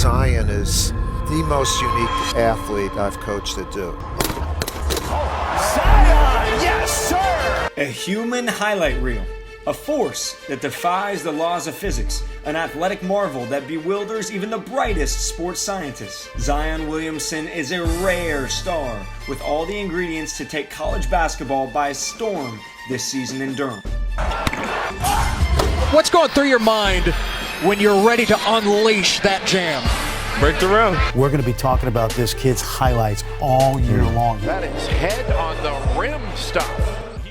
Zion is the most unique athlete I've coached at Duke. Zion, yes sir! A human highlight reel. A force that defies the laws of physics, an athletic marvel that bewilders even the brightest sports scientists. Zion Williamson is a rare star with all the ingredients to take college basketball by storm this season in Durham. What's going through your mind when you're ready to unleash that jam? Break the rim. We're going to be talking about this kid's highlights all year long. That is head on the rim stuff.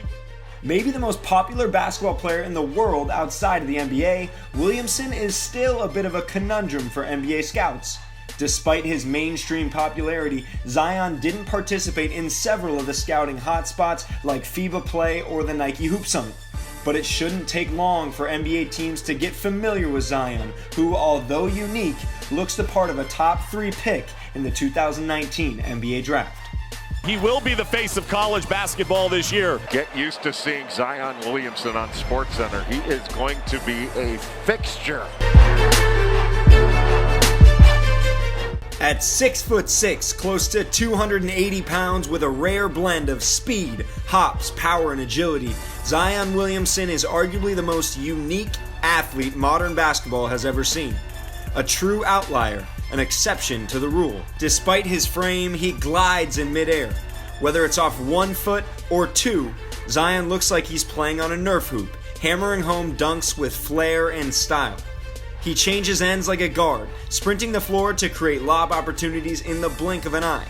Maybe the most popular basketball player in the world outside of the NBA, Williamson is still a bit of a conundrum for NBA scouts. Despite his mainstream popularity, Zion didn't participate in several of the scouting hotspots like FIBA Play or the Nike Hoop Summit. But it shouldn't take long for NBA teams to get familiar with Zion, who, although unique, looks the part of a top 3 pick in the 2019 NBA Draft. He will be the face of college basketball this year. Get used to seeing Zion Williamson on SportsCenter. He is going to be a fixture. At 6'6", close to 280 pounds with a rare blend of speed, hops, power, and agility, Zion Williamson is arguably the most unique athlete modern basketball has ever seen. A true outlier, an exception to the rule. Despite his frame, he glides in midair. Whether it's off 1 foot or 2, Zion looks like he's playing on a Nerf hoop, hammering home dunks with flair and style. He changes ends like a guard, sprinting the floor to create lob opportunities in the blink of an eye.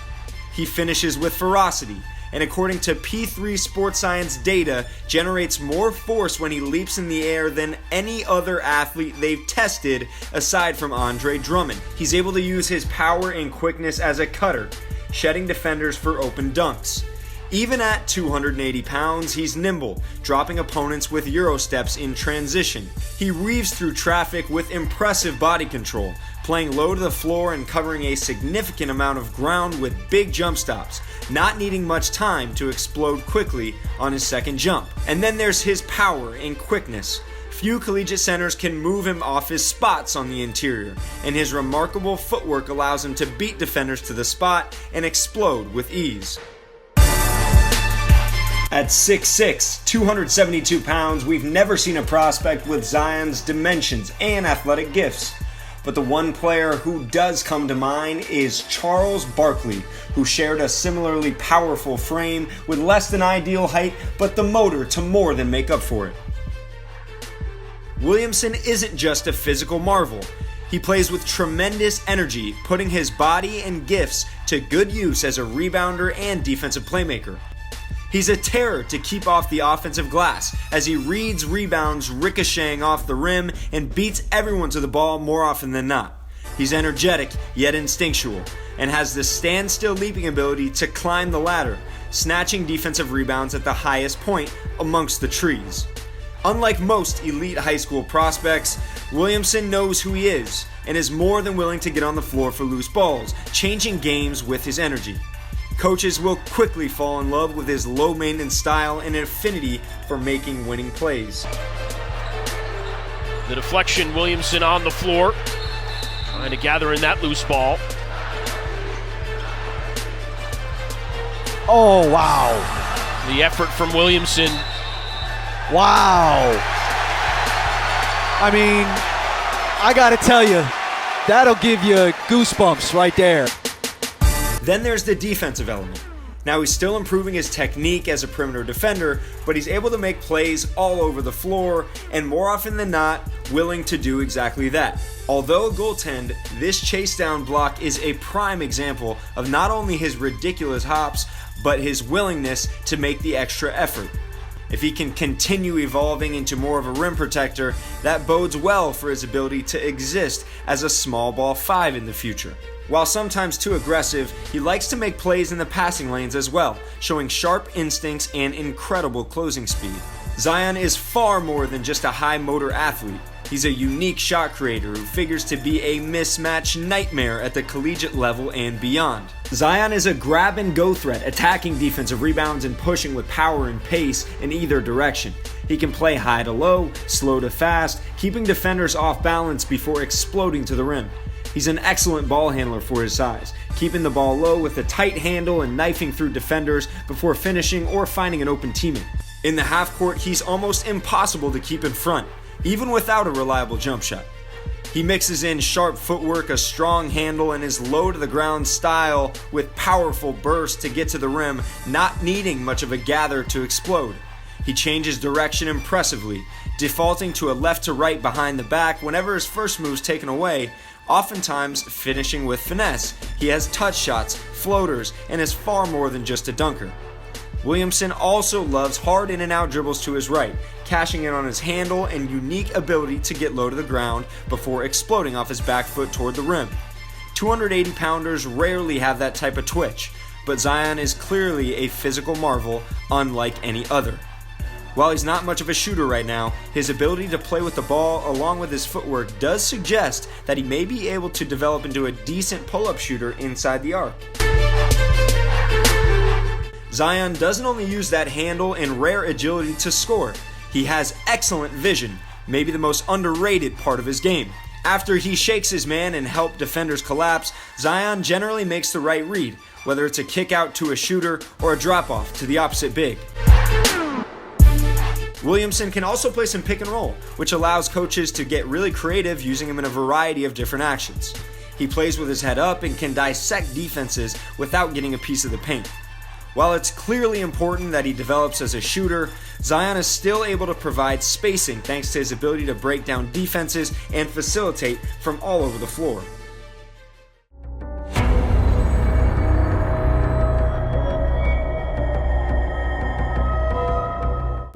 He finishes with ferocity, and according to P3 Sports Science data, generates more force when he leaps in the air than any other athlete they've tested aside from Andre Drummond. He's able to use his power and quickness as a cutter, shedding defenders for open dunks. Even at 280 pounds, he's nimble, dropping opponents with Euro steps in transition. He weaves through traffic with impressive body control, playing low to the floor and covering a significant amount of ground with big jump stops, not needing much time to explode quickly on his second jump. And then there's his power and quickness. Few collegiate centers can move him off his spots on the interior, and his remarkable footwork allows him to beat defenders to the spot and explode with ease. At 6'6", 272 pounds, we've never seen a prospect with Zion's dimensions and athletic gifts. But the one player who does come to mind is Charles Barkley, who shared a similarly powerful frame with less than ideal height, but the motor to more than make up for it. Williamson isn't just a physical marvel. He plays with tremendous energy, putting his body and gifts to good use as a rebounder and defensive playmaker. He's a terror to keep off the offensive glass as he reads rebounds ricocheting off the rim and beats everyone to the ball more often than not. He's energetic yet instinctual and has the standstill leaping ability to climb the ladder, snatching defensive rebounds at the highest point amongst the trees. Unlike most elite high school prospects, Williamson knows who he is and is more than willing to get on the floor for loose balls, changing games with his energy. Coaches will quickly fall in love with his low-maintenance style and affinity for making winning plays. The deflection, Williamson on the floor, trying to gather in that loose ball. Oh, wow. The effort from Williamson. Wow. I mean, I got to tell you, that'll give you goosebumps right there. Then there's the defensive element. Now he's still improving his technique as a perimeter defender, but he's able to make plays all over the floor, and more often than not, willing to do exactly that. Although a goaltend, this chase down block is a prime example of not only his ridiculous hops, but his willingness to make the extra effort. If he can continue evolving into more of a rim protector, that bodes well for his ability to exist as a small ball 5 in the future. While sometimes too aggressive, he likes to make plays in the passing lanes as well, showing sharp instincts and incredible closing speed. Zion is far more than just a high motor athlete. He's a unique shot creator who figures to be a mismatch nightmare at the collegiate level and beyond. Zion is a grab-and-go threat, attacking defensive rebounds and pushing with power and pace in either direction. He can play high to low, slow to fast, keeping defenders off balance before exploding to the rim. He's an excellent ball handler for his size, keeping the ball low with a tight handle and knifing through defenders before finishing or finding an open teammate. In the half court, he's almost impossible to keep in front, even without a reliable jump shot. He mixes in sharp footwork, a strong handle, and his low-to-the-ground style with powerful bursts to get to the rim, not needing much of a gather to explode. He changes direction impressively, defaulting to a left-to-right behind the back whenever his first move's taken away, oftentimes finishing with finesse. He has touch shots, floaters, and is far more than just a dunker. Williamson also loves hard in-and-out dribbles to his right, cashing in on his handle and unique ability to get low to the ground before exploding off his back foot toward the rim. 280-pounders rarely have that type of twitch, but Zion is clearly a physical marvel unlike any other. While he's not much of a shooter right now, his ability to play with the ball along with his footwork does suggest that he may be able to develop into a decent pull-up shooter inside the arc. Zion doesn't only use that handle and rare agility to score, he has excellent vision, maybe the most underrated part of his game. After he shakes his man and helps defenders collapse, Zion generally makes the right read, whether it's a kick out to a shooter or a drop off to the opposite big. Williamson can also play some pick and roll, which allows coaches to get really creative using him in a variety of different actions. He plays with his head up and can dissect defenses without getting a piece of the paint. While it's clearly important that he develops as a shooter, Zion is still able to provide spacing thanks to his ability to break down defenses and facilitate from all over the floor.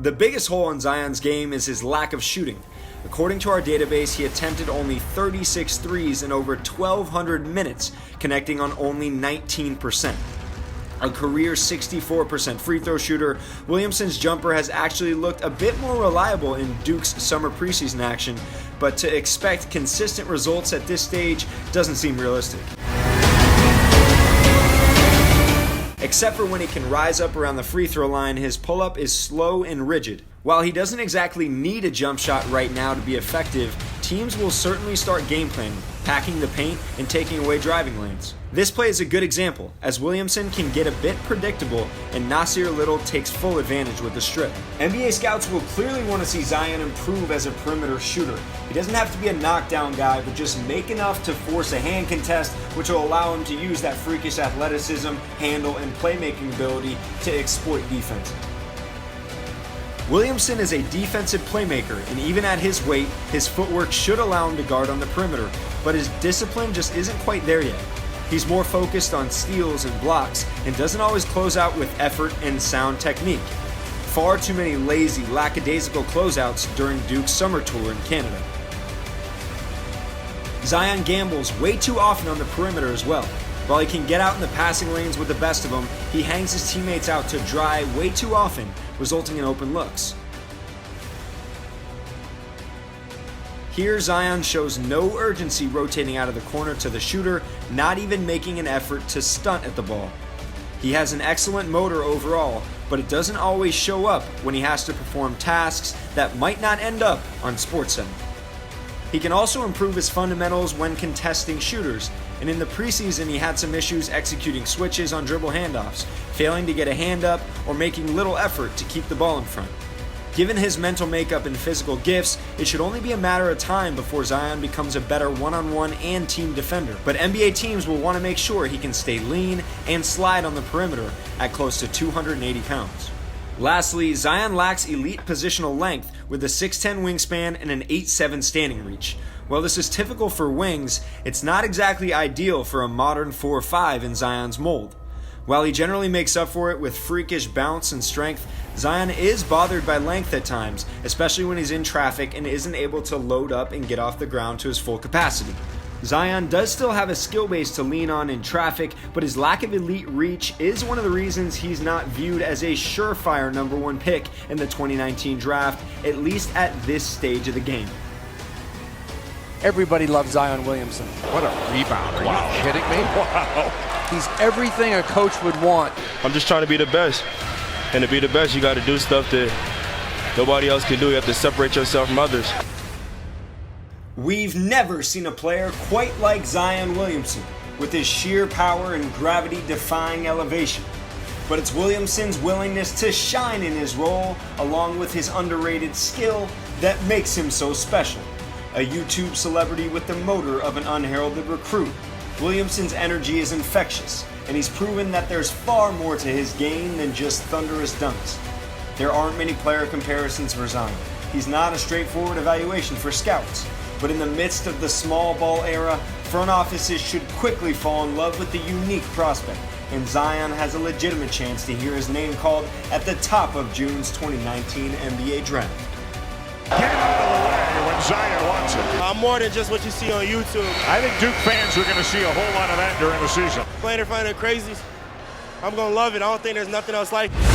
The biggest hole in Zion's game is his lack of shooting. According to our database, he attempted only 36 threes in over 1,200 minutes, connecting on only 19%. A career 64% free throw shooter, Williamson's jumper has actually looked a bit more reliable in Duke's summer preseason action, but to expect consistent results at this stage doesn't seem realistic. Except for when he can rise up around the free throw line, his pull-up is slow and rigid. While he doesn't exactly need a jump shot right now to be effective, teams will certainly start game planning, packing the paint and taking away driving lanes. This play is a good example, as Williamson can get a bit predictable and Nasir Little takes full advantage with the strip. NBA scouts will clearly want to see Zion improve as a perimeter shooter. He doesn't have to be a knockdown guy, but just make enough to force a hand contest, which will allow him to use that freakish athleticism, handle, and playmaking ability to exploit defense. Williamson is a defensive playmaker, and even at his weight, his footwork should allow him to guard on the perimeter, but his discipline just isn't quite there yet. He's more focused on steals and blocks, and doesn't always close out with effort and sound technique. Far too many lazy, lackadaisical closeouts during Duke's summer tour in Canada. Zion gambles way too often on the perimeter as well. While he can get out in the passing lanes with the best of them, he hangs his teammates out to dry way too often, resulting in open looks. Here, Zion shows no urgency rotating out of the corner to the shooter, not even making an effort to stunt at the ball. He has an excellent motor overall, but it doesn't always show up when he has to perform tasks that might not end up on SportsCenter. He can also improve his fundamentals when contesting shooters, and in the preseason he had some issues executing switches on dribble handoffs, failing to get a hand up, or making little effort to keep the ball in front. Given his mental makeup and physical gifts, it should only be a matter of time before Zion becomes a better one-on-one and team defender, but NBA teams will want to make sure he can stay lean and slide on the perimeter at close to 280 pounds. Lastly, Zion lacks elite positional length with a 6'10 wingspan and an 8'7 standing reach. While this is typical for wings, it's not exactly ideal for a modern 4'5 in Zion's mold. While he generally makes up for it with freakish bounce and strength, Zion is bothered by length at times, especially when he's in traffic and isn't able to load up and get off the ground to his full capacity. Zion does still have a skill base to lean on in traffic, but his lack of elite reach is one of the reasons he's not viewed as a surefire number one pick in the 2019 draft, at least at this stage of the game. Everybody loves Zion Williamson. What a rebound. Are you kidding me? Wow. He's everything a coach would want. I'm just trying to be the best. And to be the best, you got to do stuff that nobody else can do. You have to separate yourself from others. We've never seen a player quite like Zion Williamson, with his sheer power and gravity-defying elevation. But it's Williamson's willingness to shine in his role, along with his underrated skill, that makes him so special. A YouTube celebrity with the motor of an unheralded recruit, Williamson's energy is infectious, and he's proven that there's far more to his game than just thunderous dunks. There aren't many player comparisons for Zion. He's not a straightforward evaluation for scouts, but in the midst of the small ball era, front offices should quickly fall in love with the unique prospect, and Zion has a legitimate chance to hear his name called at the top of June's 2019 NBA Draft. Get out of the way when Zion wants it. I'm more than just what you see on YouTube. I think Duke fans are going to see a whole lot of that during the season. Playing in front of the crazies, I'm going to love it. I don't think there's nothing else like it.